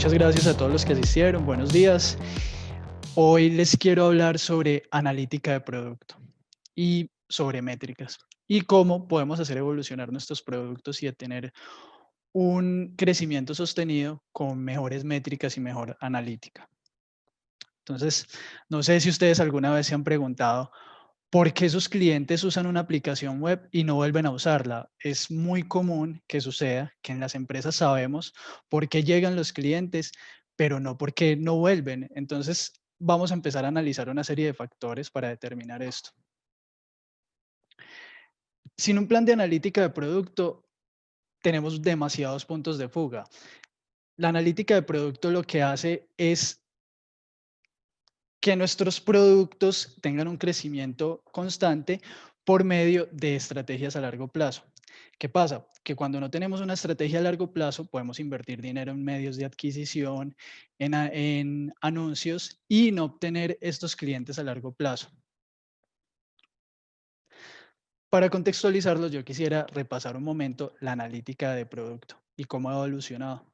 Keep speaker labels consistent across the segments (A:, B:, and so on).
A: muchas gracias a todos los que asistieron. Buenos días. Hoy les quiero hablar sobre analítica de producto y sobre métricas y cómo podemos hacer evolucionar nuestros productos y tener un crecimiento sostenido con mejores métricas y mejor analítica. Entonces, no sé si ustedes alguna vez se han preguntado por qué sus clientes usan una aplicación web y no vuelven a usarla. Es muy común que suceda que en las empresas sabemos por qué llegan los clientes, pero no por qué no vuelven. Entonces, vamos a empezar a analizar una serie de factores para determinar esto. Sin un plan de analítica de producto, tenemos demasiados puntos de fuga. La analítica de producto lo que hace es que nuestros productos tengan un crecimiento constante por medio de estrategias a largo plazo. ¿Qué pasa? Que cuando no tenemos una estrategia a largo plazo, podemos invertir dinero en medios de adquisición, en anuncios y no obtener estos clientes a largo plazo. Para contextualizarlos, yo quisiera repasar un momento la analítica de producto y cómo ha evolucionado.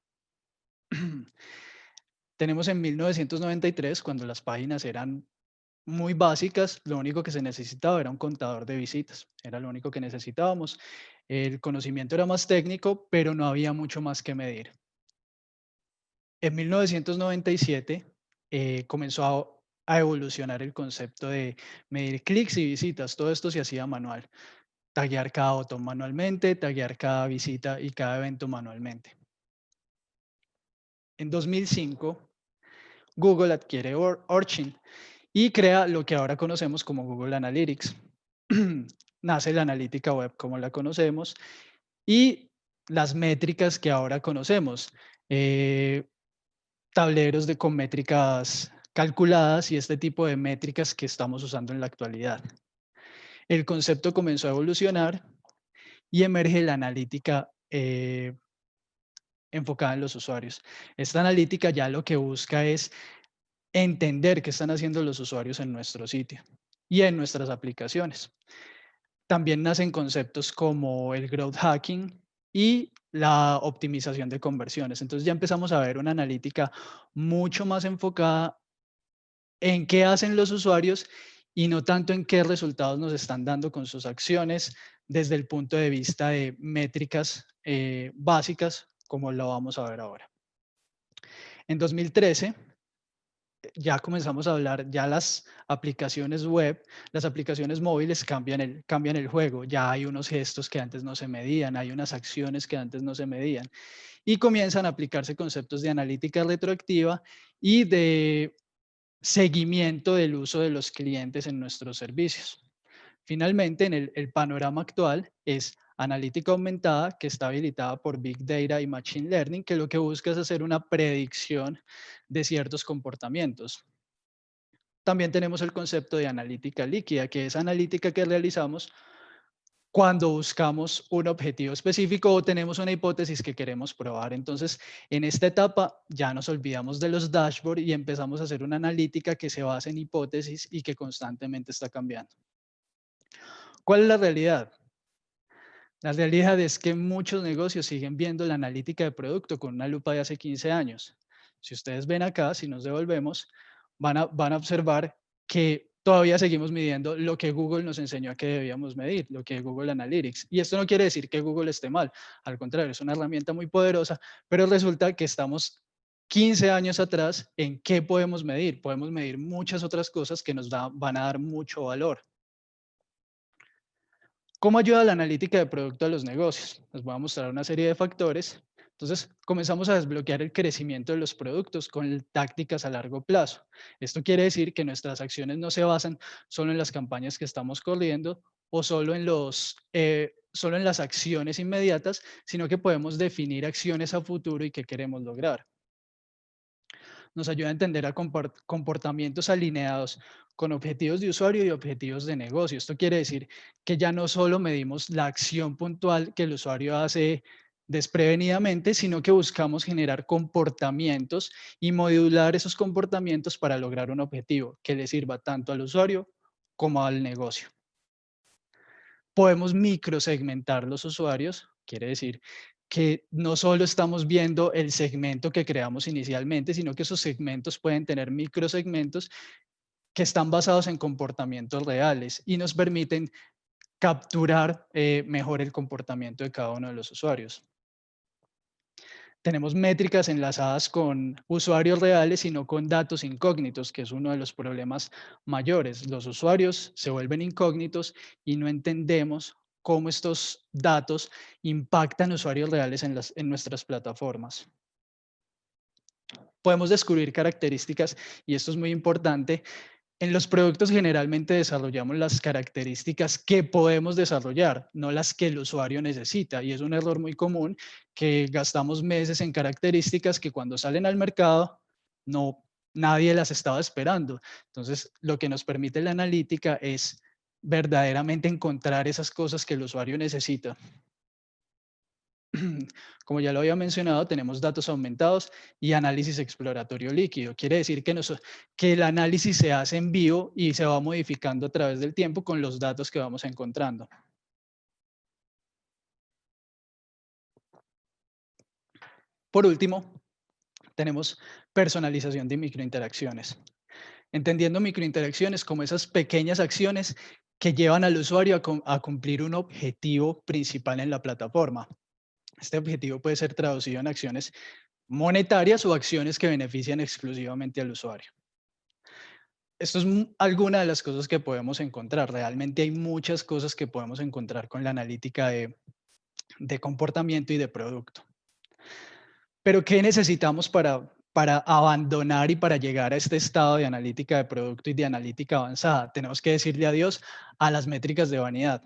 A: Tenemos en 1993, cuando las páginas eran muy básicas, lo único que se necesitaba era un contador de visitas, era lo único que necesitábamos. El conocimiento era más técnico, pero no había mucho más que medir. En 1997 comenzó a evolucionar el concepto de medir clics y visitas. Todo esto se hacía manual. Taguear cada botón manualmente, taguear cada visita y cada evento manualmente. En 2005, Google adquiere Orchin y crea lo que ahora conocemos como Google Analytics. Nace la analítica web como la conocemos y las métricas que ahora conocemos, eh, tableros con métricas calculadas y este tipo de métricas que estamos usando en la actualidad. El concepto comenzó a evolucionar y emerge la analítica enfocada en los usuarios. Esta analítica ya lo que busca es entender qué están haciendo los usuarios en nuestro sitio y en nuestras aplicaciones. También nacen conceptos como el growth hacking y la optimización de conversiones. Entonces ya empezamos a ver una analítica mucho más enfocada en qué hacen los usuarios y no tanto en qué resultados nos están dando con sus acciones desde el punto de vista de métricas básicas, como lo vamos a ver ahora. En 2013 ya comenzamos a hablar, ya las aplicaciones web, las aplicaciones móviles cambian el juego, ya hay unos gestos que antes no se medían, hay unas acciones que antes no se medían y comienzan a aplicarse conceptos de analítica retroactiva y de seguimiento del uso de los clientes en nuestros servicios. Finalmente, el panorama actual es analítica aumentada, que está habilitada por Big Data y Machine Learning, que lo que busca es hacer una predicción de ciertos comportamientos. También tenemos el concepto de analítica líquida, que es analítica que realizamos cuando buscamos un objetivo específico o tenemos una hipótesis que queremos probar. Entonces, en esta etapa ya nos olvidamos de los dashboards y empezamos a hacer una analítica que se basa en hipótesis y que constantemente está cambiando. ¿Cuál es la realidad? La realidad es que muchos negocios siguen viendo la analítica de producto con una lupa de hace 15 años. Si ustedes ven acá, si nos devolvemos, van a observar que todavía seguimos midiendo lo que Google nos enseñó a que debíamos medir, lo que Google Analytics. Y esto no quiere decir que Google esté mal, al contrario, es una herramienta muy poderosa, pero resulta que estamos 15 años atrás en qué podemos medir. Podemos medir muchas otras cosas que van a dar mucho valor. ¿Cómo ayuda la analítica de producto a los negocios? Les voy a mostrar una serie de factores. Entonces, comenzamos a desbloquear el crecimiento de los productos con tácticas a largo plazo. Esto quiere decir que nuestras acciones no se basan solo en las campañas que estamos corriendo o solo en las acciones inmediatas, sino que podemos definir acciones a futuro y qué queremos lograr. Nos ayuda a entender a comportamientos alineados con objetivos de usuario y objetivos de negocio. Esto quiere decir que ya no solo medimos la acción puntual que el usuario hace desprevenidamente, sino que buscamos generar comportamientos y modular esos comportamientos para lograr un objetivo que le sirva tanto al usuario como al negocio. Podemos microsegmentar los usuarios, quiere decir que no solo estamos viendo el segmento que creamos inicialmente, sino que esos segmentos pueden tener microsegmentos que están basados en comportamientos reales y nos permiten capturar mejor el comportamiento de cada uno de los usuarios. Tenemos métricas enlazadas con usuarios reales y no con datos incógnitos, que es uno de los problemas mayores. Los usuarios se vuelven incógnitos y no entendemos cómo estos datos impactan usuarios reales en nuestras plataformas. Podemos descubrir características, y esto es muy importante. En los productos generalmente desarrollamos las características que podemos desarrollar, no las que el usuario necesita. Y es un error muy común que gastamos meses en características que cuando salen al mercado no nadie las estaba esperando. Entonces, lo que nos permite la analítica es verdaderamente encontrar esas cosas que el usuario necesita. Como ya lo había mencionado, tenemos datos aumentados y análisis exploratorio líquido. Quiere decir que el análisis se hace en vivo y se va modificando a través del tiempo con los datos que vamos encontrando. Por último, tenemos personalización de microinteracciones. Entendiendo microinteracciones como esas pequeñas acciones que llevan al usuario a cumplir un objetivo principal en la plataforma. Este objetivo puede ser traducido en acciones monetarias o acciones que benefician exclusivamente al usuario. Esto es alguna de las cosas que podemos encontrar. Realmente hay muchas cosas que podemos encontrar con la analítica de comportamiento y de producto. Pero ¿qué necesitamos para abandonar y para llegar a este estado de analítica de producto y de analítica avanzada? Tenemos que decirle adiós a las métricas de vanidad.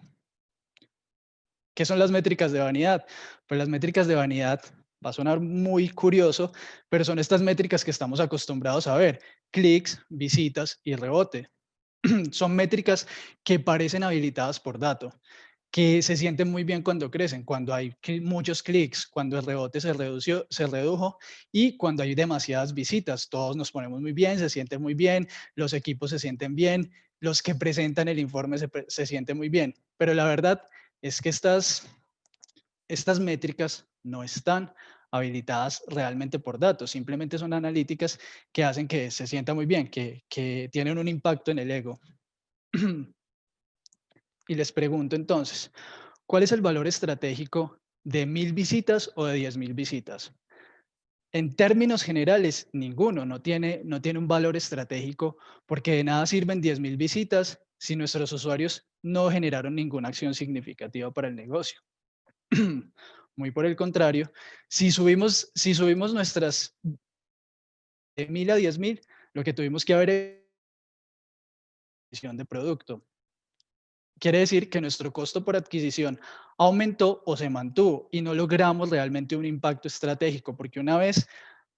A: ¿Qué son las métricas de vanidad? Pues las métricas de vanidad, va a sonar muy curioso, pero son estas métricas que estamos acostumbrados a ver: clics, visitas y rebote. Son métricas que parecen habilitadas por dato, que se sienten muy bien cuando crecen, cuando hay muchos clics, cuando el rebote se redujo y cuando hay demasiadas visitas. Todos nos ponemos muy bien, se siente muy bien, los equipos se sienten bien, los que presentan el informe se sienten muy bien. Pero la verdad es que estas métricas no están habilitadas realmente por datos, simplemente son analíticas que hacen que se sienta muy bien, que tienen un impacto en el ego. Y les pregunto entonces, ¿cuál es el valor estratégico de 1000 visitas o de 10.000 visitas? En términos generales, ninguno, no tiene un valor estratégico porque de nada sirven 10.000 visitas si nuestros usuarios no generaron ninguna acción significativa para el negocio. Muy por el contrario, si subimos nuestras de 1000 a 10.000, lo que tuvimos que haber es de producto. Quiere decir que nuestro costo por adquisición aumentó o se mantuvo y no logramos realmente un impacto estratégico, porque una vez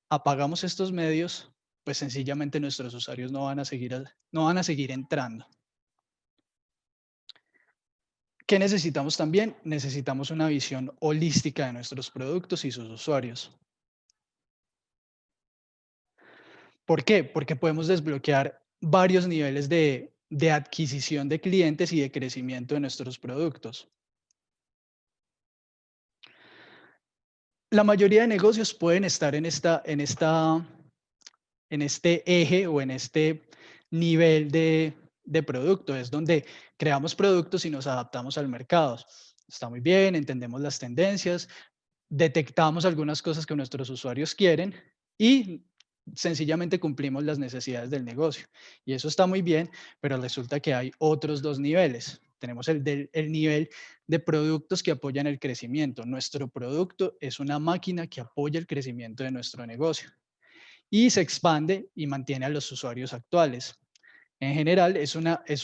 A: apagamos estos medios, pues sencillamente nuestros usuarios no van a seguir entrando. ¿Qué necesitamos también? Necesitamos una visión holística de nuestros productos y sus usuarios. ¿Por qué? Porque podemos desbloquear varios niveles de adquisición de clientes y de crecimiento de nuestros productos. La mayoría de negocios pueden estar en este eje o en este nivel de producto. Es donde creamos productos y nos adaptamos al mercado. Está muy bien, entendemos las tendencias, detectamos algunas cosas que nuestros usuarios quieren y sencillamente cumplimos las necesidades del negocio. Y eso está muy bien, pero resulta que hay otros dos niveles. Tenemos el nivel de productos que apoyan el crecimiento. Nuestro producto es una máquina que apoya el crecimiento de nuestro negocio y se expande y mantiene a los usuarios actuales. En general, es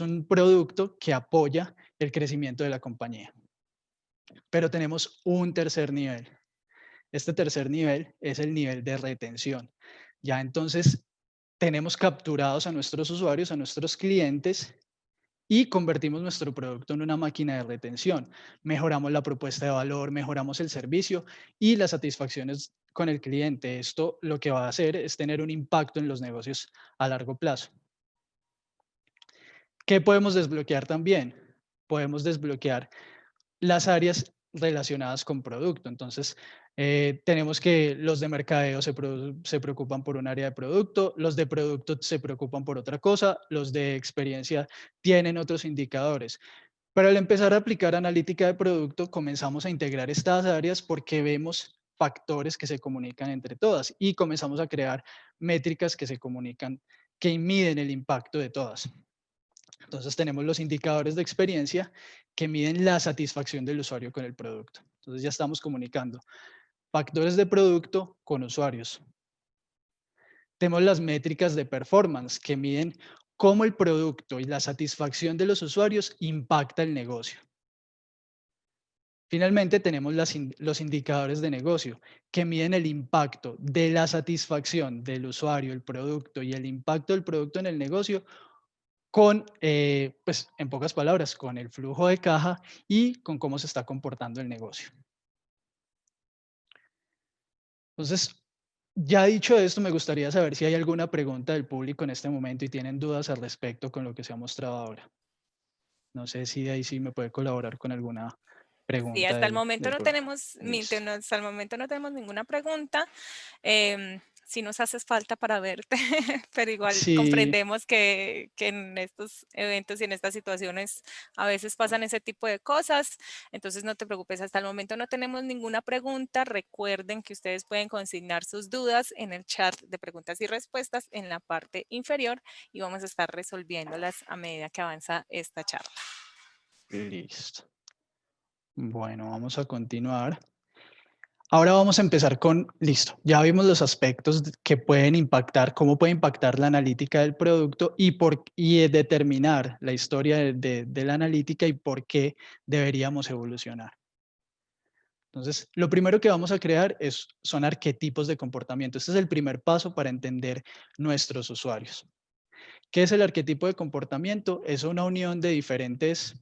A: un producto que apoya el crecimiento de la compañía. Pero tenemos un tercer nivel. Este tercer nivel es el nivel de retención. Ya entonces tenemos capturados a nuestros usuarios, a nuestros clientes y convertimos nuestro producto en una máquina de retención. Mejoramos la propuesta de valor, mejoramos el servicio y las satisfacciones con el cliente. Esto lo que va a hacer es tener un impacto en los negocios a largo plazo. ¿Qué podemos desbloquear también? Podemos desbloquear las áreas relacionadas con producto. Entonces, tenemos que los de mercadeo se preocupan por un área de producto, los de producto se preocupan por otra cosa, los de experiencia tienen otros indicadores. Pero al empezar a aplicar analítica de producto, comenzamos a integrar estas áreas porque vemos factores que se comunican entre todas y comenzamos a crear métricas que se comunican, que miden el impacto de todas. Entonces tenemos los indicadores de experiencia que miden la satisfacción del usuario con el producto. Entonces ya estamos comunicando factores de producto con usuarios. Tenemos las métricas de performance que miden cómo el producto y la satisfacción de los usuarios impacta el negocio. Finalmente, tenemos los indicadores de negocio que miden el impacto de la satisfacción del usuario, el producto y el impacto del producto en el negocio con, pues, en pocas palabras, con el flujo de caja y con cómo se está comportando el negocio. Entonces, ya dicho esto, me gustaría saber si hay alguna pregunta del público en este momento y tienen dudas al respecto con lo que se ha mostrado ahora. No sé si de ahí sí me puede colaborar con alguna
B: Sí,
A: pregunta
B: hasta el momento
A: del
B: no
A: pueblo.
B: tenemos,
A: Listo.
B: hasta el momento no tenemos ninguna pregunta. Sí nos haces falta para verte, pero igual
A: Sí,
B: comprendemos que en estos eventos y en estas situaciones a veces pasan ese tipo de cosas. Entonces no te preocupes, hasta el momento no tenemos ninguna pregunta. Recuerden que ustedes pueden consignar sus dudas en el chat de preguntas y respuestas en la parte inferior y vamos a estar resolviéndolas a medida que avanza esta charla.
A: listo. Bueno, vamos a continuar. Ahora vamos a empezar con, listo, ya vimos los aspectos que pueden impactar, cómo puede impactar la analítica del producto y determinar la historia de la analítica y por qué deberíamos evolucionar. Entonces, lo primero que vamos a crear son arquetipos de comportamiento. Este es el primer paso para entender nuestros usuarios. ¿Qué es el arquetipo de comportamiento? Es una unión de diferentes,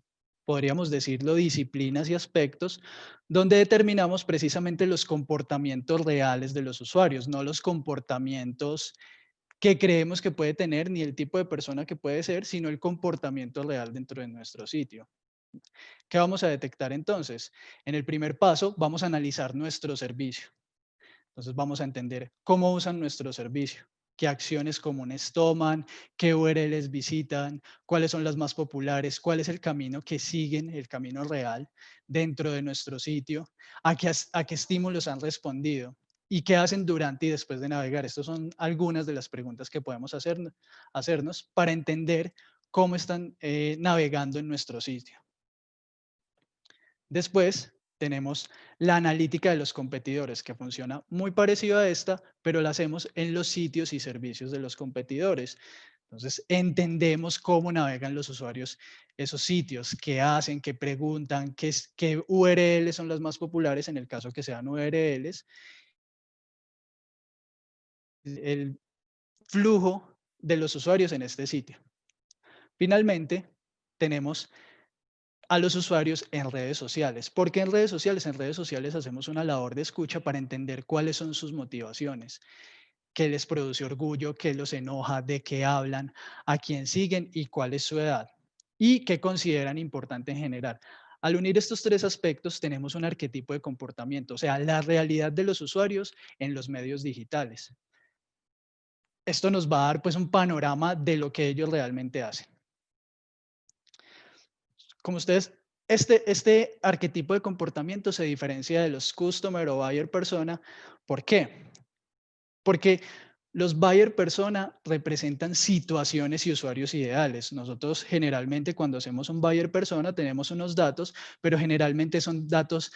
A: podríamos decirlo, disciplinas y aspectos, donde determinamos precisamente los comportamientos reales de los usuarios, no los comportamientos que creemos que puede tener ni el tipo de persona que puede ser, sino el comportamiento real dentro de nuestro sitio. ¿Qué vamos a detectar entonces? En el primer paso vamos a analizar nuestro servicio. Entonces vamos a entender cómo usan nuestro servicio, qué acciones comunes toman, qué URLs visitan, cuáles son las más populares, cuál es el camino que siguen, el camino real dentro de nuestro sitio, a qué estímulos han respondido y qué hacen durante y después de navegar. Estas son algunas de las preguntas que podemos hacernos para entender cómo están navegando en nuestro sitio. Después tenemos la analítica de los competidores, que funciona muy parecido a esta, pero la hacemos en los sitios y servicios de los competidores. Entonces, entendemos cómo navegan los usuarios esos sitios, qué hacen, qué preguntan, qué URLs son las más populares en el caso que sean URLs, el flujo de los usuarios en este sitio. Finalmente, tenemos a los usuarios en redes sociales. ¿Por qué en redes sociales? En redes sociales hacemos una labor de escucha para entender cuáles son sus motivaciones, qué les produce orgullo, qué los enoja, de qué hablan, a quién siguen y cuál es su edad y qué consideran importante en general. Al unir estos tres aspectos tenemos un arquetipo de comportamiento, o sea, la realidad de los usuarios en los medios digitales. Esto nos va a dar pues un panorama de lo que ellos realmente hacen. Como ustedes, este arquetipo de comportamiento se diferencia de los customer o buyer persona. ¿Por qué? Porque los buyer persona representan situaciones y usuarios ideales. Nosotros generalmente cuando hacemos un buyer persona tenemos unos datos, pero generalmente son datos,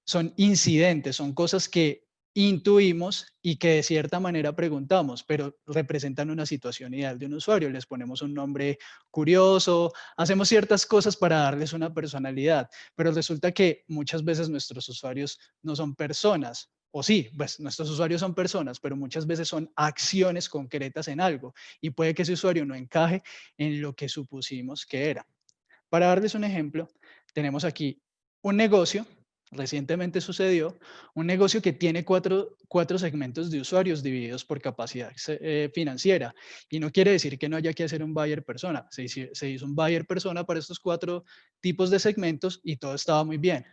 A: son incidentes, son cosas que intuimos y que de cierta manera preguntamos, pero representan una situación ideal de un usuario. Les ponemos un nombre curioso, hacemos ciertas cosas para darles una personalidad, pero resulta que muchas veces nuestros usuarios no son personas, o sí, pues nuestros usuarios son personas, pero muchas veces son acciones concretas en algo y puede que ese usuario no encaje en lo que supusimos que era. Para darles un ejemplo, tenemos aquí un negocio, recientemente sucedió, un negocio que tiene cuatro segmentos de usuarios divididos por capacidad financiera. Y no quiere decir que no haya que hacer un buyer persona. Se hizo un buyer persona para estos cuatro tipos de segmentos y todo estaba muy bien.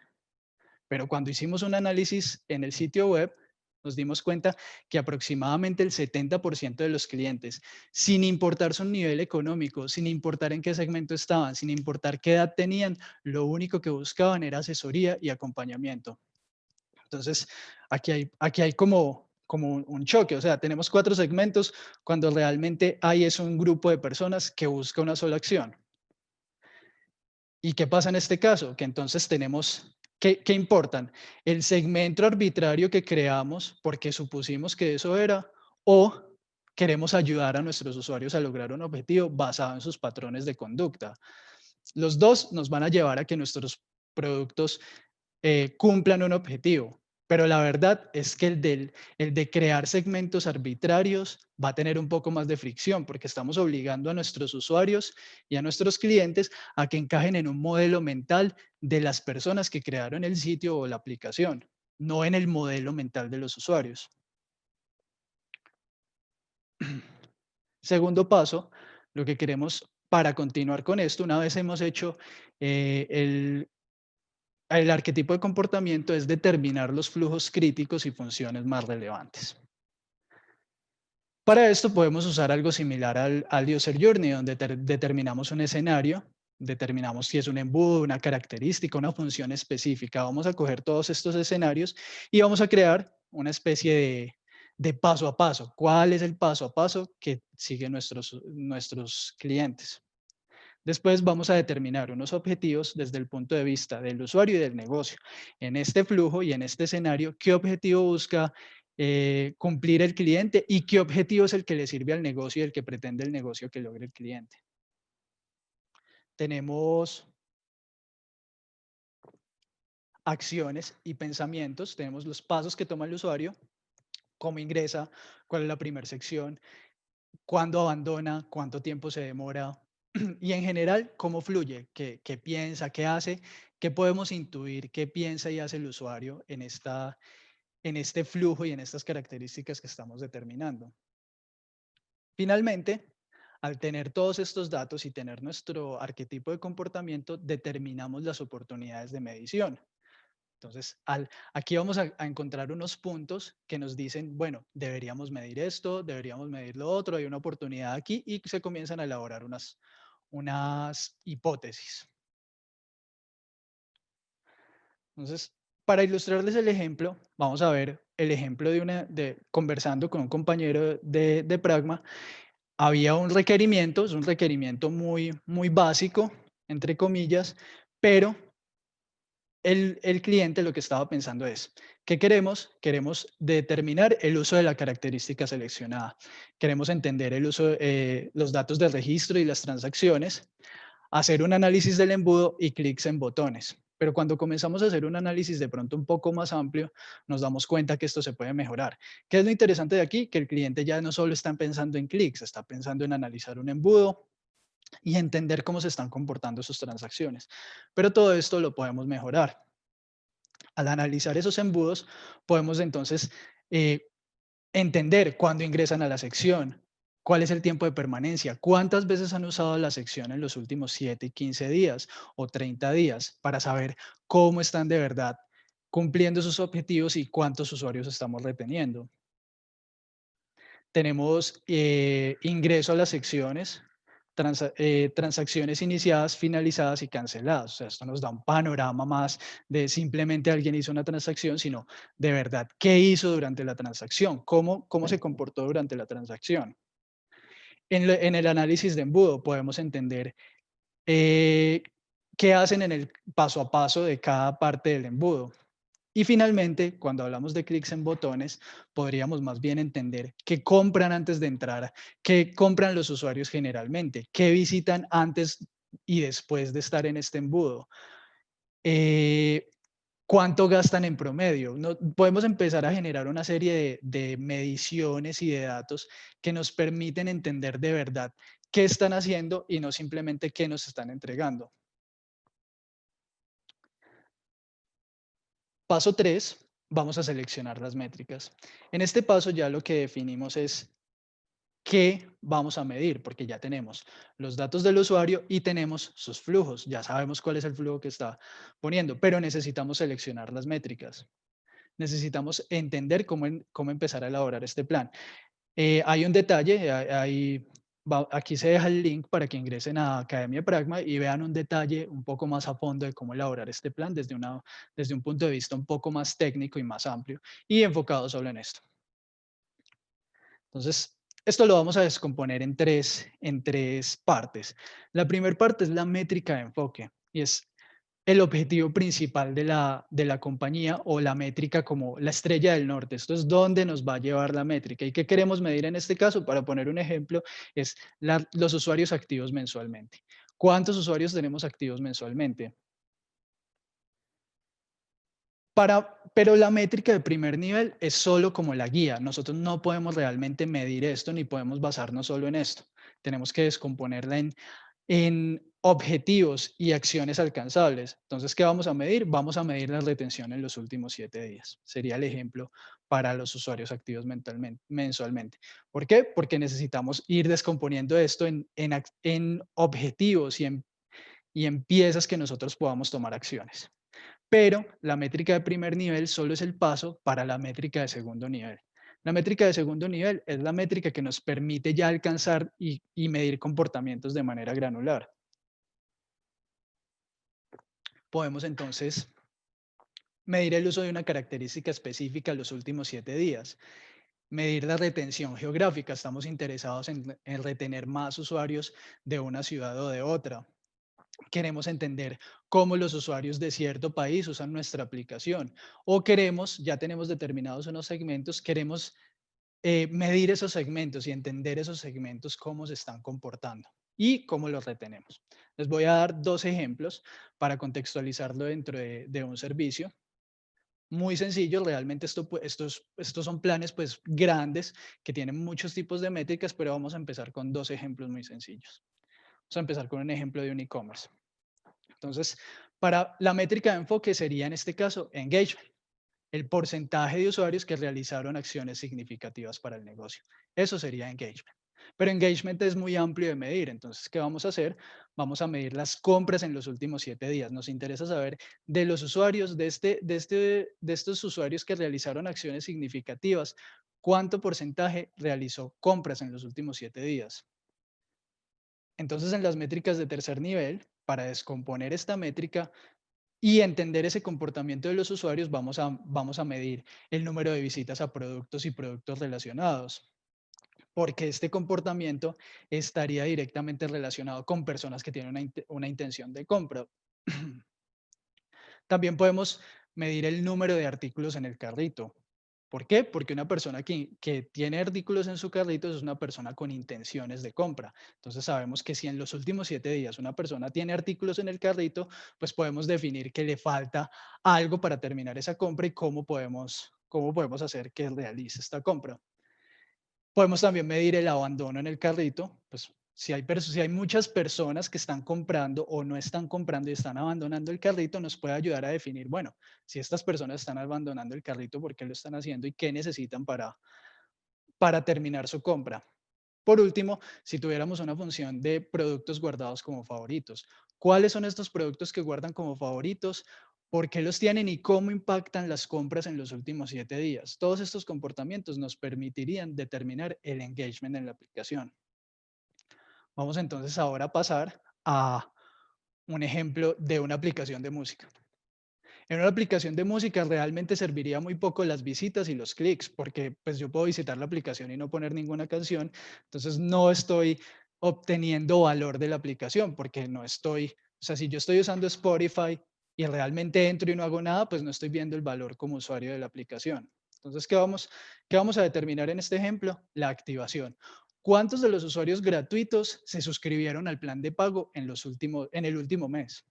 A: Pero cuando hicimos un análisis en el sitio web, nos dimos cuenta que aproximadamente el 70% de los clientes, sin importar su nivel económico, sin importar en qué segmento estaban, sin importar qué edad tenían, lo único que buscaban era asesoría y acompañamiento. Entonces, aquí hay como un choque, o sea, tenemos 4 segmentos cuando realmente hay es un grupo de personas que busca una sola acción. ¿Y qué pasa en este caso? Que entonces tenemos, ¿qué importan? El segmento arbitrario que creamos porque supusimos que eso era, o queremos ayudar a nuestros usuarios a lograr un objetivo basado en sus patrones de conducta. Los dos nos van a llevar a que nuestros productos cumplan un objetivo. Pero la verdad es que el de crear segmentos arbitrarios va a tener un poco más de fricción porque estamos obligando a nuestros usuarios y a nuestros clientes a que encajen en un modelo mental de las personas que crearon el sitio o la aplicación, no en el modelo mental de los usuarios. Segundo paso, lo que queremos para continuar con esto, una vez hemos hecho el arquetipo de comportamiento, es determinar los flujos críticos y funciones más relevantes. Para esto podemos usar algo similar al User Journey, donde determinamos un escenario, determinamos si es un embudo, una característica, una función específica. Vamos a coger todos estos escenarios y vamos a crear una especie de paso a paso. ¿Cuál es el paso a paso que siguen nuestros clientes? Después vamos a determinar unos objetivos desde el punto de vista del usuario y del negocio. En este flujo y en este escenario, ¿qué objetivo busca cumplir el cliente y qué objetivo es el que le sirve al negocio y el que pretende el negocio que logre el cliente? Tenemos acciones y pensamientos, tenemos los pasos que toma el usuario, cómo ingresa, cuál es la primera sección, cuándo abandona, cuánto tiempo se demora y en general cómo fluye, qué piensa, qué hace, qué podemos intuir, qué piensa y hace el usuario en este flujo y en estas características que estamos determinando. Finalmente, al tener todos estos datos y tener nuestro arquetipo de comportamiento, determinamos las oportunidades de medición. Entonces, aquí vamos a encontrar unos puntos que nos dicen, bueno, deberíamos medir esto, deberíamos medir lo otro, hay una oportunidad aquí y se comienzan a elaborar unas hipótesis. Entonces, para ilustrarles el ejemplo, vamos a ver el ejemplo conversando con un compañero de Pragma. Había un requerimiento, es un requerimiento muy básico, entre comillas, pero el cliente lo que estaba pensando es, ¿qué queremos? Queremos determinar el uso de la característica seleccionada. Queremos entender el uso, los datos del registro y las transacciones, hacer un análisis del embudo y clics en botones. Pero cuando comenzamos a hacer un análisis de pronto un poco más amplio, nos damos cuenta que esto se puede mejorar. ¿Qué es lo interesante de aquí? Que el cliente ya no solo está pensando en clics, está pensando en analizar un embudo y entender cómo se están comportando sus transacciones. Pero todo esto lo podemos mejorar. Al analizar esos embudos, podemos entonces eh, entender cuándo ingresan a la sección, cuál es el tiempo de permanencia, cuántas veces han usado la sección en los últimos 7 y 15 días o 30 días para saber cómo están de verdad cumpliendo sus objetivos y cuántos usuarios estamos reteniendo. Tenemos ingreso a las secciones, transacciones iniciadas, finalizadas y canceladas. O sea, esto nos da un panorama más de simplemente alguien hizo una transacción, sino de verdad qué hizo durante la transacción, cómo se comportó durante la transacción. En el análisis de embudo podemos entender eh, qué hacen en el paso a paso de cada parte del embudo. Y finalmente, cuando hablamos de clics en botones, podríamos más bien entender qué compran antes de entrar, qué compran los usuarios generalmente, qué visitan antes y después de estar en este embudo, eh, cuánto gastan en promedio. Podemos empezar a generar una serie de mediciones y de datos que nos permiten entender de verdad qué están haciendo y no simplemente qué nos están entregando. Paso 3, vamos a seleccionar las métricas. En este paso ya lo que definimos es ¿qué vamos a medir? Porque ya tenemos los datos del usuario y tenemos sus flujos. Ya sabemos cuál es el flujo que está poniendo, pero necesitamos seleccionar las métricas. Necesitamos entender cómo empezar a elaborar este plan. Hay un detalle, aquí se deja el link para que ingresen a Academia Pragma y vean un detalle un poco más a fondo de cómo elaborar este plan desde un punto de vista un poco más técnico y más amplio y enfocado solo en esto. Entonces, esto lo vamos a descomponer en tres partes. La primera parte es la métrica de enfoque y es el objetivo principal de la compañía o la métrica como la estrella del norte. Esto es dónde nos va a llevar la métrica. ¿Y qué queremos medir en este caso? Para poner un ejemplo, es los usuarios activos mensualmente. ¿Cuántos usuarios tenemos activos mensualmente? Pero la métrica de primer nivel es solo como la guía. Nosotros no podemos realmente medir esto ni podemos basarnos solo en esto. Tenemos que descomponerla en objetivos y acciones alcanzables. Entonces, ¿qué vamos a medir? Vamos a medir la retención en los últimos 7 días. Sería el ejemplo para los usuarios activos mensualmente. ¿Por qué? Porque necesitamos ir descomponiendo esto en objetivos y en piezas que nosotros podamos tomar acciones. Pero la métrica de primer nivel solo es el paso para la métrica de segundo nivel. La métrica de segundo nivel es la métrica que nos permite ya alcanzar y medir comportamientos de manera granular. Podemos entonces medir el uso de una característica específica en los últimos 7 días. Medir la retención geográfica. Estamos interesados en retener más usuarios de una ciudad o de otra. Queremos entender cómo los usuarios de cierto país usan nuestra aplicación. O ya tenemos determinados unos segmentos, queremos medir esos segmentos y entender esos segmentos, cómo se están comportando y cómo los retenemos. Les voy a dar dos ejemplos para contextualizarlo dentro de un servicio. Muy sencillo, realmente estos son planes pues grandes que tienen muchos tipos de métricas, pero vamos a empezar con dos ejemplos muy sencillos. Vamos a empezar con un ejemplo de un e-commerce. Entonces, para la métrica de enfoque sería en este caso engagement, el porcentaje de usuarios que realizaron acciones significativas para el negocio. Eso sería engagement. Pero engagement es muy amplio de medir. Entonces, ¿qué vamos a hacer? Vamos a medir las compras en los últimos 7 días. Nos interesa saber de los usuarios, de estos usuarios que realizaron acciones significativas, cuánto porcentaje realizó compras en los últimos 7 días. Entonces, en las métricas de tercer nivel, para descomponer esta métrica, y entender ese comportamiento de los usuarios, vamos a medir el número de visitas a productos y productos relacionados, porque este comportamiento estaría directamente relacionado con personas que tienen una intención de compra. También podemos medir el número de artículos en el carrito. ¿Por qué? Porque una persona que tiene artículos en su carrito es una persona con intenciones de compra. Entonces sabemos que si en los últimos 7 días una persona tiene artículos en el carrito, pues podemos definir que le falta algo para terminar esa compra y cómo podemos hacer que realice esta compra. Podemos también medir el abandono en el carrito, pues si hay muchas personas que están comprando o no están comprando y están abandonando el carrito, nos puede ayudar a definir, bueno, si estas personas están abandonando el carrito, ¿por qué lo están haciendo y qué necesitan para terminar su compra? Por último, si tuviéramos una función de productos guardados como favoritos, ¿cuáles son estos productos que guardan como favoritos? ¿Por qué los tienen y cómo impactan las compras en los últimos 7 días? Todos estos comportamientos nos permitirían determinar el engagement en la aplicación. Vamos entonces ahora a pasar a un ejemplo de una aplicación de música. En una aplicación de música realmente serviría muy poco las visitas y los clics, porque pues yo puedo visitar la aplicación y no poner ninguna canción, entonces no estoy obteniendo valor de la aplicación, porque no estoy, o sea, si yo estoy usando Spotify y realmente entro y no hago nada, pues no estoy viendo el valor como usuario de la aplicación. Entonces, ¿qué vamos a determinar en este ejemplo? La activación. ¿Cuántos de los usuarios gratuitos se suscribieron al plan de pago en el último mes?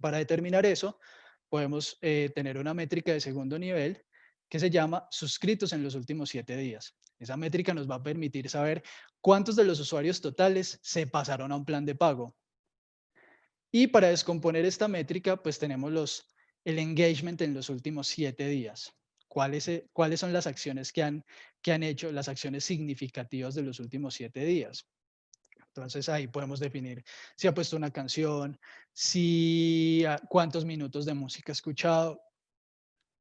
A: Para determinar eso, podemos tener una métrica de segundo nivel que se llama suscritos en los últimos 7 días. Esa métrica nos va a permitir saber cuántos de los usuarios totales se pasaron a un plan de pago. Y para descomponer esta métrica, pues tenemos el engagement en los últimos 7 días. cuáles son las acciones que han hecho, las acciones significativas de los últimos 7 días. Entonces ahí podemos definir si ha puesto una canción, si cuántos minutos de música ha escuchado,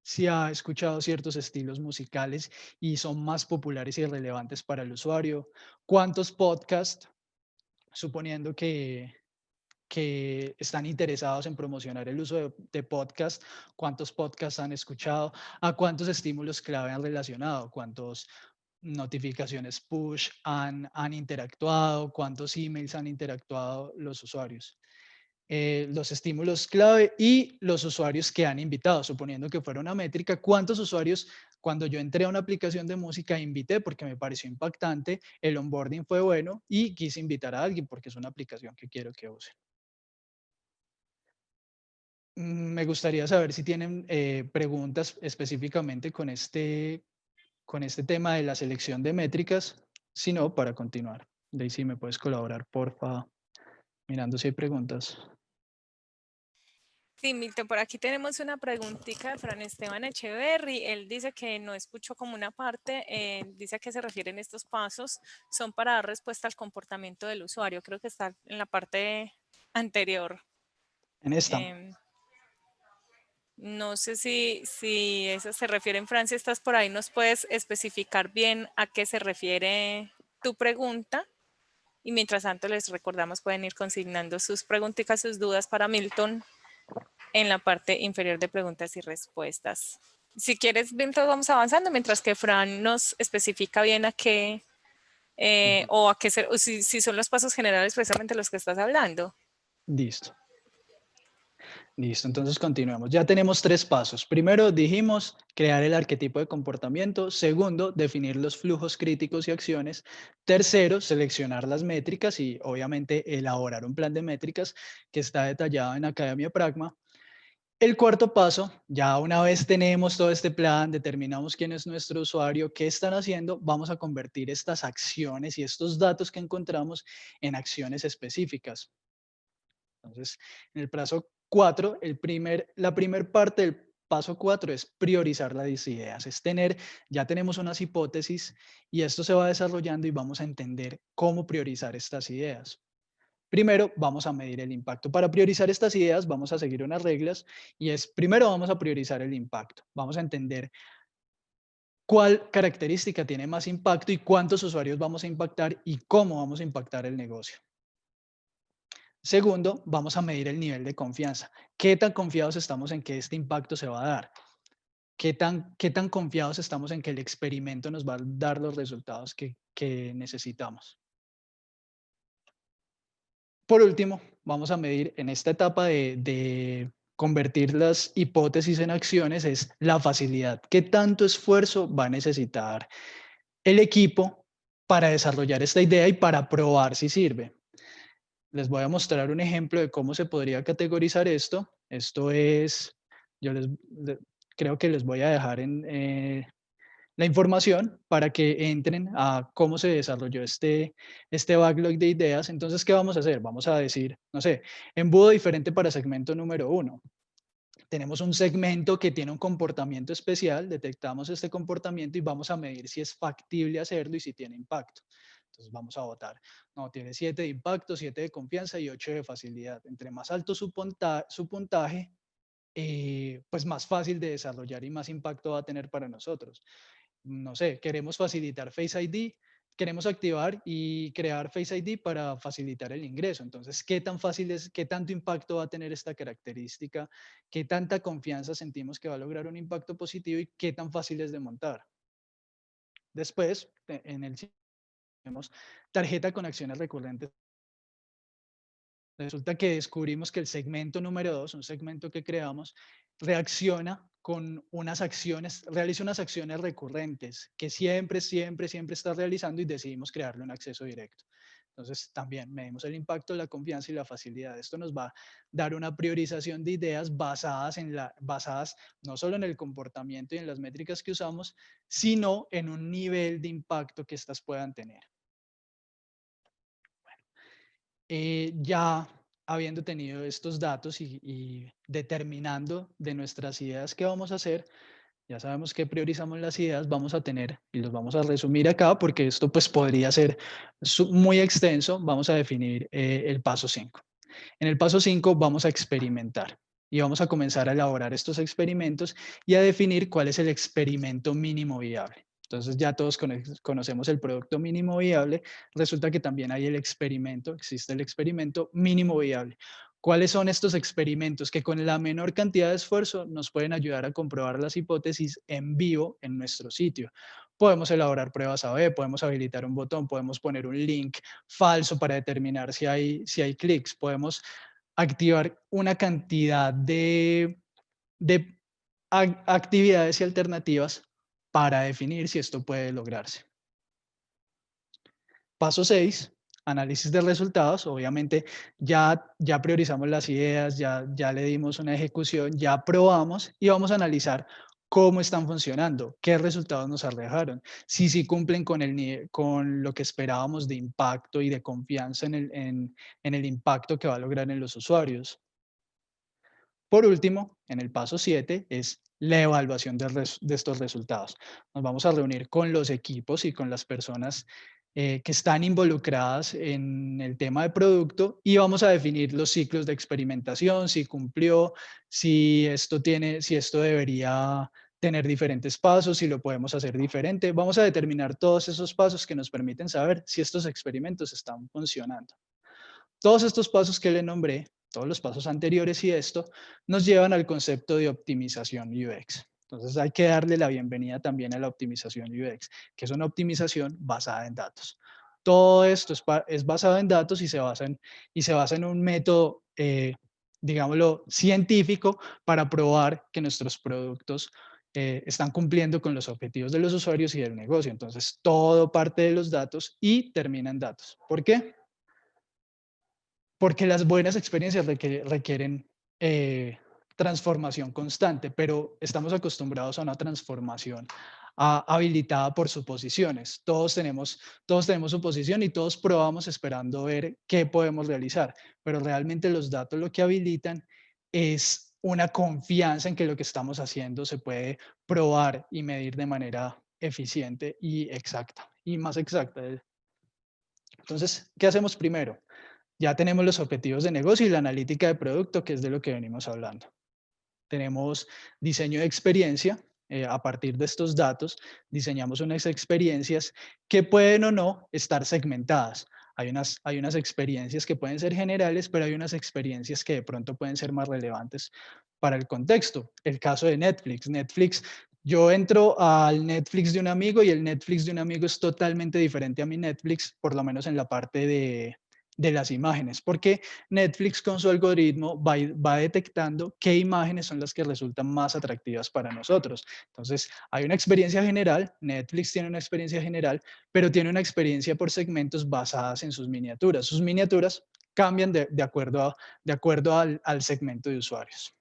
A: si ha escuchado ciertos estilos musicales y son más populares y relevantes para el usuario, cuántos podcasts, suponiendo que están interesados en promocionar el uso de podcast, cuántos podcasts han escuchado, a cuántos estímulos clave han relacionado, cuántas notificaciones push han interactuado, cuántos emails han interactuado los usuarios. Los estímulos clave y los usuarios que han invitado, suponiendo que fuera una métrica, cuántos usuarios cuando yo entré a una aplicación de música invité porque me pareció impactante, el onboarding fue bueno y quise invitar a alguien porque es una aplicación que quiero que use. Me gustaría saber si tienen preguntas específicamente con este tema de la selección de métricas. Si no, para continuar. Daisy, ¿me puedes colaborar, porfa? Mirando si hay preguntas.
B: Sí, Milton, por aquí tenemos una preguntita de Fran Esteban Echeverry. Él dice que no escuchó como una parte, dice a qué se refieren estos pasos. Son para dar respuesta al comportamiento del usuario. Creo que está en la parte anterior.
A: En esta.
B: Em, no sé si eso se refiere en Francia, estás por ahí, nos puedes especificar bien a qué se refiere tu pregunta. Y mientras tanto les recordamos, pueden ir consignando sus preguntitas, sus dudas para Milton en la parte inferior de preguntas y respuestas. Si quieres, mientras vamos avanzando, mientras que Fran nos especifica bien a qué o a qué ser, o si son los pasos generales precisamente los que estás hablando.
A: Listo. Listo, entonces continuemos. Ya tenemos 3 pasos. Primero dijimos crear el arquetipo de comportamiento. Segundo, definir los flujos críticos y acciones. Tercero, seleccionar las métricas y obviamente elaborar un plan de métricas que está detallado en Academia Pragma. El cuarto paso, ya una vez tenemos todo este plan, determinamos quién es nuestro usuario, qué están haciendo, vamos a convertir estas acciones y estos datos que encontramos en acciones específicas. Entonces, en el paso 4, la primera parte del paso 4 es priorizar las ideas, es tener, ya tenemos unas hipótesis y esto se va desarrollando y vamos a entender cómo priorizar estas ideas. Primero, vamos a medir el impacto. Para priorizar estas ideas, vamos a seguir unas reglas y es, primero vamos a priorizar el impacto. Vamos a entender cuál característica tiene más impacto y cuántos usuarios vamos a impactar y cómo vamos a impactar el negocio. Segundo, vamos a medir el nivel de confianza. ¿Qué tan confiados estamos en que este impacto se va a dar? ¿Qué tan confiados estamos en que el experimento nos va a dar los resultados que necesitamos? Por último, vamos a medir en esta etapa de convertir las hipótesis en acciones, es la facilidad. ¿Qué tanto esfuerzo va a necesitar el equipo para desarrollar esta idea y para probar si sirve? Les voy a mostrar un ejemplo de cómo se podría categorizar esto. Esto es, yo creo que les voy a dejar la información para que entren a cómo se desarrolló este backlog de ideas. Entonces, ¿qué vamos a hacer? Vamos a decir, no sé, embudo diferente para segmento número 1. Tenemos un segmento que tiene un comportamiento especial, detectamos este comportamiento y vamos a medir si es factible hacerlo y si tiene impacto. Entonces vamos a votar. No, tiene 7 de impacto, 7 de confianza y 8 de facilidad. Entre más alto su puntaje, pues más fácil de desarrollar y más impacto va a tener para nosotros. No sé, queremos facilitar Face ID, queremos activar y crear Face ID para facilitar el ingreso. Entonces, ¿qué tan fácil es, qué tanto impacto va a tener esta característica? ¿Qué tanta confianza sentimos que va a lograr un impacto positivo y qué tan fácil es de montar? Después, en el tenemos tarjeta con acciones recurrentes. Resulta que descubrimos que el segmento número 2, un segmento que creamos, reacciona con unas acciones, realiza unas acciones recurrentes que siempre está realizando y decidimos crearle un acceso directo. Entonces, también medimos el impacto, la confianza y la facilidad. Esto nos va a dar una priorización de ideas basadas no solo en el comportamiento y en las métricas que usamos, sino en un nivel de impacto que estas puedan tener. Ya habiendo tenido estos datos y determinando de nuestras ideas qué vamos a hacer, ya sabemos que priorizamos las ideas, vamos a tener, y los vamos a resumir acá porque esto pues podría ser muy extenso, vamos a definir el paso 5. En el paso 5 vamos a experimentar y vamos a comenzar a elaborar estos experimentos y a definir cuál es el experimento mínimo viable. Entonces ya todos conocemos el producto mínimo viable, resulta que también hay el experimento, existe el experimento mínimo viable. ¿Cuáles son estos experimentos que con la menor cantidad de esfuerzo nos pueden ayudar a comprobar las hipótesis en vivo en nuestro sitio? Podemos elaborar pruebas A/B, podemos habilitar un botón, podemos poner un link falso para determinar si hay clics, podemos activar una cantidad de actividades y alternativas para definir si esto puede lograrse. Paso 6, análisis de resultados. Obviamente ya priorizamos las ideas, ya le dimos una ejecución, ya probamos y vamos a analizar cómo están funcionando, qué resultados nos arrojaron, si cumplen con lo que esperábamos de impacto y de confianza en el impacto que va a lograr en los usuarios. Por último, en el paso 7 es la evaluación de estos resultados. Nos vamos a reunir con los equipos y con las personas que están involucradas en el tema de producto y vamos a definir los ciclos de experimentación, si cumplió, si esto debería tener diferentes pasos, si lo podemos hacer diferente. Vamos a determinar todos esos pasos que nos permiten saber si estos experimentos están funcionando. Todos estos pasos que le nombré, todos los pasos anteriores y esto, nos llevan al concepto de optimización UX. Entonces hay que darle la bienvenida también a la optimización UX, que es una optimización basada en datos. Todo esto es basado en datos y se basa en un método, digámoslo, científico para probar que nuestros productos están cumpliendo con los objetivos de los usuarios y del negocio. Entonces todo parte de los datos y termina en datos. ¿Por qué? Porque las buenas experiencias requieren transformación constante, pero estamos acostumbrados a una transformación habilitada por suposiciones. Todos tenemos suposición y todos probamos esperando ver qué podemos realizar, pero realmente los datos lo que habilitan es una confianza en que lo que estamos haciendo se puede probar y medir de manera eficiente y exacta, y más exacta. Entonces, ¿qué hacemos primero? Ya tenemos los objetivos de negocio y la analítica de producto, que es de lo que venimos hablando. Tenemos diseño de experiencia. A partir de estos datos, diseñamos unas experiencias que pueden o no estar segmentadas. Hay unas experiencias que pueden ser generales, pero hay unas experiencias que de pronto pueden ser más relevantes para el contexto. El caso de Netflix. Yo entro al Netflix de un amigo y el Netflix de un amigo es totalmente diferente a mi Netflix, por lo menos en la parte de las imágenes, porque Netflix con su algoritmo va detectando qué imágenes son las que resultan más atractivas para nosotros. Entonces, hay una experiencia general, Netflix tiene una experiencia general, pero tiene una experiencia por segmentos basadas en sus miniaturas. Sus miniaturas cambian de acuerdo al segmento de usuarios.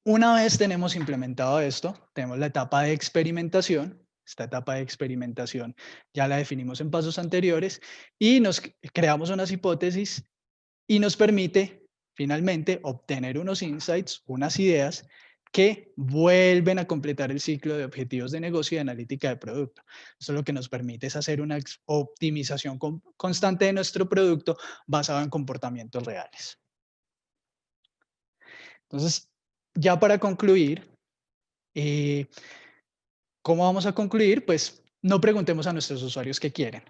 A: Una vez tenemos implementado esto, tenemos la etapa de experimentación. Esta etapa de experimentación ya la definimos en pasos anteriores y nos creamos unas hipótesis y nos permite finalmente obtener unos insights, unas ideas que vuelven a completar el ciclo de objetivos de negocio y analítica de producto. Eso lo que nos permite es hacer una optimización constante de nuestro producto basado en comportamientos reales. Entonces, ya para concluir, eh, ¿cómo vamos a concluir? Pues no preguntemos a nuestros usuarios qué quieren.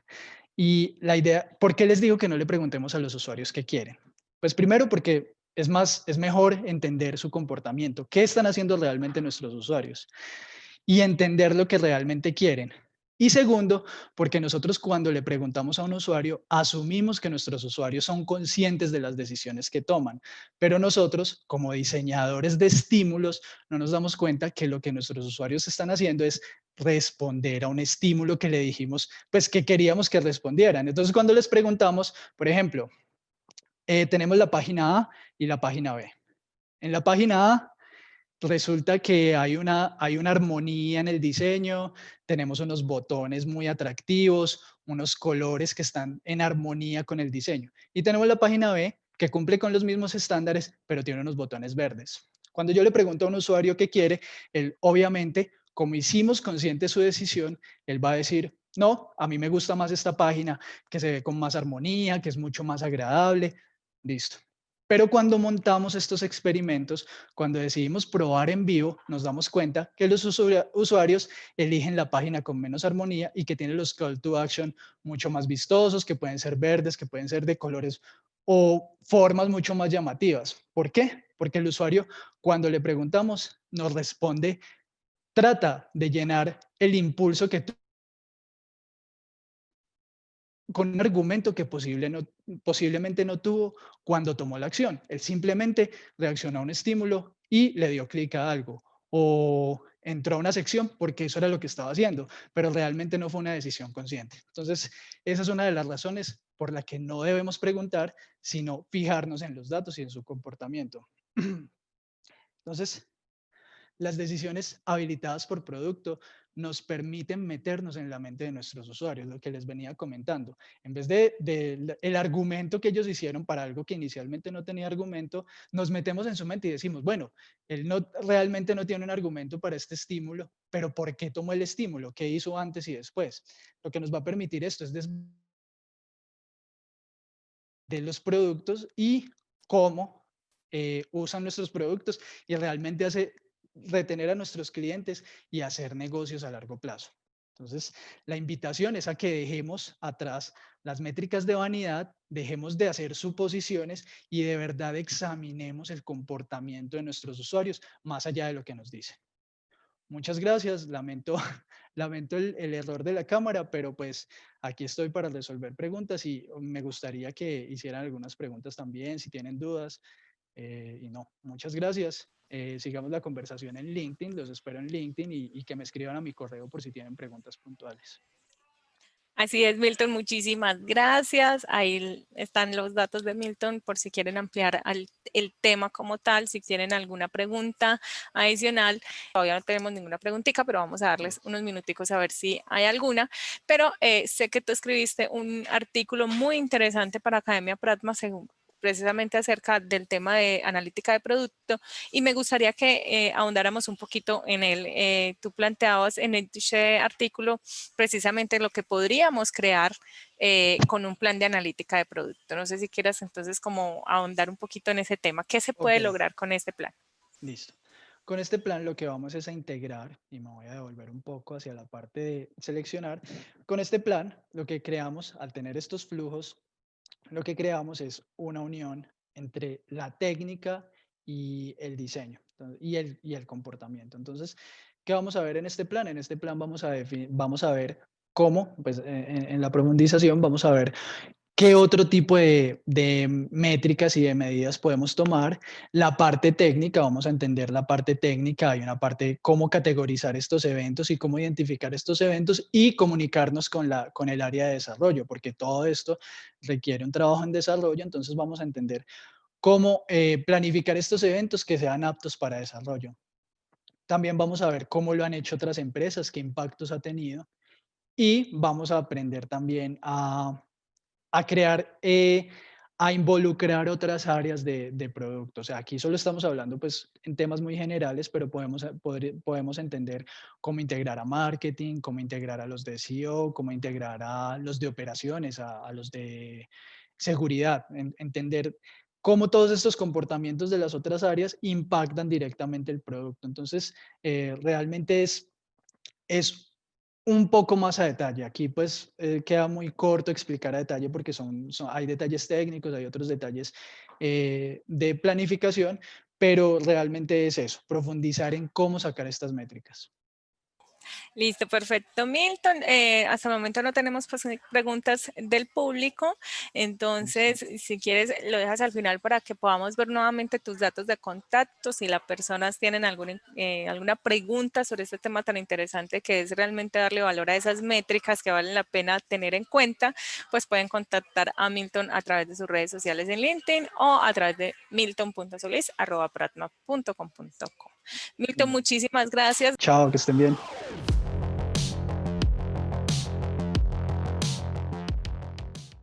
A: Y la idea, ¿por qué les digo que no le preguntemos a los usuarios qué quieren? Pues primero porque es mejor entender su comportamiento, qué están haciendo realmente nuestros usuarios y entender lo que realmente quieren. Y segundo, porque nosotros cuando le preguntamos a un usuario, asumimos que nuestros usuarios son conscientes de las decisiones que toman, pero nosotros, como diseñadores de estímulos, no nos damos cuenta que lo que nuestros usuarios están haciendo es responder a un estímulo que le dijimos, pues que queríamos que respondieran. Entonces, cuando les preguntamos, por ejemplo, tenemos la página A y la página B. En la página A resulta que hay una armonía en el diseño, tenemos unos botones muy atractivos, unos colores que están en armonía con el diseño. Y tenemos la página B que cumple con los mismos estándares, pero tiene unos botones verdes. Cuando yo le pregunto a un usuario qué quiere, él obviamente, como hicimos consciente su decisión, él va a decir, no, a mí me gusta más esta página, que se ve con más armonía, que es mucho más agradable, listo. Pero cuando montamos estos experimentos, cuando decidimos probar en vivo, nos damos cuenta que los usuarios eligen la página con menos armonía y que tiene los call to action mucho más vistosos, que pueden ser verdes, que pueden ser de colores o formas mucho más llamativas. ¿Por qué? Porque el usuario, cuando le preguntamos, nos responde, trata de llenar el impulso que con un argumento que posiblemente no tuvo cuando tomó la acción. Él simplemente reaccionó a un estímulo y le dio clic a algo o entró a una sección porque eso era lo que estaba haciendo, pero realmente no fue una decisión consciente. Entonces, esa es una de las razones por la que no debemos preguntar, sino fijarnos en los datos y en su comportamiento. Entonces, las decisiones habilitadas por producto nos permiten meternos en la mente de nuestros usuarios, lo que les venía comentando. En vez de el argumento que ellos hicieron para algo que inicialmente no tenía argumento, nos metemos en su mente y decimos, bueno, él no, realmente no tiene un argumento para este estímulo, pero ¿por qué tomó el estímulo? ¿Qué hizo antes y después? Lo que nos va a permitir esto es de los productos y cómo usan nuestros productos y realmente hace retener a nuestros clientes y hacer negocios a largo plazo. Entonces, la invitación es a que dejemos atrás las métricas de vanidad, dejemos de hacer suposiciones y de verdad examinemos el comportamiento de nuestros usuarios más allá de lo que nos dicen. Muchas gracias, lamento, lamento el error de la cámara, pero pues aquí estoy para resolver preguntas y me gustaría que hicieran algunas preguntas también, si tienen dudas. Y no, muchas gracias. Sigamos la conversación en LinkedIn, los espero en LinkedIn y que me escriban a mi correo por si tienen preguntas puntuales.
B: Así es, Milton, muchísimas gracias. Ahí están los datos de Milton por si quieren ampliar el tema como tal, si tienen alguna pregunta adicional. Todavía no tenemos ninguna preguntita, pero vamos a darles unos minuticos a ver si hay alguna. Pero sé que tú escribiste un artículo muy interesante para Academia Pratma, precisamente acerca del tema de analítica de producto y me gustaría que ahondáramos un poquito en él. Tú planteabas en ese artículo precisamente lo que podríamos crear con un plan de analítica de producto. No sé si quieras entonces como ahondar un poquito en ese tema. ¿Qué se
A: Ok,
B: puede lograr con este plan?
A: listo. Con este plan lo que vamos es a integrar, y me voy a devolver un poco hacia la parte de seleccionar. Con este plan, lo que creamos al tener estos flujos, lo que creamos es una unión entre la técnica y el diseño y el comportamiento. Entonces, ¿qué vamos a ver en este plan? En este plan vamos a ver cómo, pues en la profundización vamos a ver qué otro tipo de métricas y de medidas podemos tomar. La parte técnica, vamos a entender la parte técnica, hay una parte de cómo categorizar estos eventos y cómo identificar estos eventos y comunicarnos con el área de desarrollo, porque todo esto requiere un trabajo en desarrollo, entonces vamos a entender cómo planificar estos eventos que sean aptos para desarrollo. También vamos a ver cómo lo han hecho otras empresas, qué impactos ha tenido y vamos a aprender también a crear, a involucrar otras áreas de producto. O sea, aquí solo estamos hablando pues en temas muy generales, pero podemos entender cómo integrar a marketing, cómo integrar a los de SEO, cómo integrar a los de operaciones, a los de seguridad, entender cómo todos estos comportamientos de las otras áreas impactan directamente el producto. Entonces, realmente es un poco más a detalle. Aquí pues queda muy corto explicar a detalle porque hay detalles técnicos, hay otros detalles de planificación, pero realmente es eso, profundizar en cómo sacar estas métricas.
B: Listo, perfecto, Milton. Hasta el momento no tenemos pues, preguntas del público,
A: Listo.
B: entonces si quieres lo dejas al final para que podamos ver nuevamente tus datos de contacto. Si las personas tienen alguna pregunta sobre este tema tan interesante que es realmente darle valor a esas métricas que valen la pena tener en cuenta, pues pueden contactar a Milton a través de sus redes sociales en LinkedIn o a través de milton.solis@pratma.com.co. Milton, muchísimas gracias.
A: Chao, que estén bien.